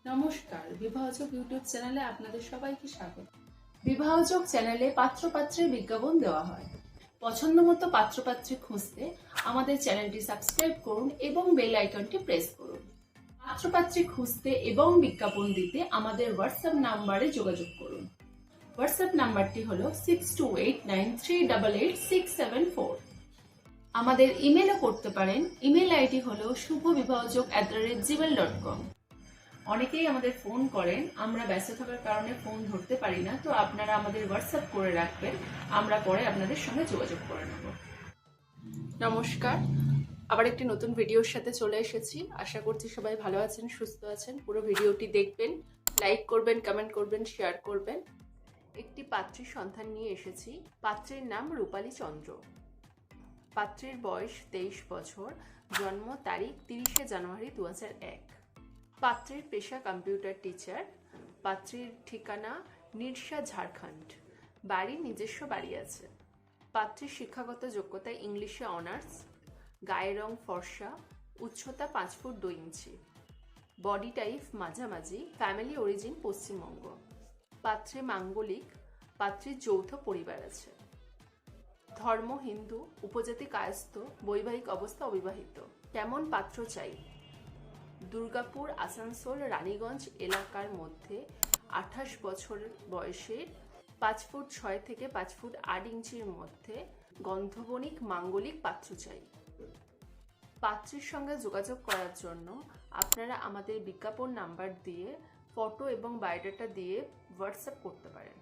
নমস্কার, বিবাহ যোগ ইউটিউব চ্যানেলে আপনাদের সবাইকে স্বাগত। বিবাহ যোগ চ্যানেলে পাত্র পাত্রের বিজ্ঞাপন দেওয়া হয়। পছন্দ মতো পাত্র পাত্রী খুঁজতে আমাদের চ্যানেলটি সাবস্ক্রাইব করুন এবং বেল আইকনটি প্রেস করুন। পাত্র পাত্রী খুঁজতে এবং বিজ্ঞাপন দিতে আমাদের হোয়াটসঅ্যাপ নাম্বারে যোগাযোগ করুন। হোয়াটসঅ্যাপ নাম্বারটি হলো 6289388674। আমাদের ইমেলও করতে পারেন। ইমেল আইডি হলো shubhobibahajog@gmail.com। অনেকেই আমাদের ফোন করেন, আমরা ব্যস্ত থাকার কারণে ফোন ধরতে পারি না, তো আপনারা আমাদের হোয়াটসঅ্যাপ করে রাখবেন, আমরা পরে আপনাদের সঙ্গে যোগাযোগ করে নেব। নমস্কার, আবার একটি নতুন ভিডিওর সাথে চলে এসেছি। আশা করছি সবাই ভালো আছেন, সুস্থ আছেন। পুরো ভিডিওটি দেখবেন, লাইক করবেন, কমেন্ট করবেন, শেয়ার করবেন। একটি পাত্রীর সন্ধান নিয়ে এসেছি। পাত্রীর নাম রূপালী চন্দ্র। পাত্রীর বয়স 23 বছর, জন্ম তারিখ 30শে জানুয়ারি 2001। পাত্রীর পেশা কম্পিউটার টিচার। পাত্রীর ঠিকানা নিরসা, ঝাড়খণ্ড। বাড়ি নিজস্ব বাড়ি আছে। পাত্রীর শিক্ষাগত যোগ্যতা ইংলিশে অনার্স। গায়ের রং ফর্সা। উচ্চতা 5 ফুট 2 ইঞ্চি। বডি টাইপ মাঝামাঝি। Family origin Paschimbanga. পাত্রে মাঙ্গলিক। পাত্রীর যৌথ পরিবার আছে। ধর্ম হিন্দু। উপজাতি কায়স্থ। বৈবাহিক অবস্থা অবিবাহিত। কেমন পাত্র চাই? দুর্গাপুর, আসানসোল, রানীগঞ্জ এলাকার মধ্যে 28 বছর বয়সের, 5 ফুট 6 থেকে 5 ফুট 8 ইঞ্চির মধ্যে গন্ধবণিক মাঙ্গলিক পাত্র চাই। পাত্রীর সঙ্গে যোগাযোগ করার জন্য আপনারা আমাদের বিজ্ঞাপন নাম্বার দিয়ে ফটো এবং বায়োডাটা দিয়ে হোয়াটসঅ্যাপ করতে পারেন।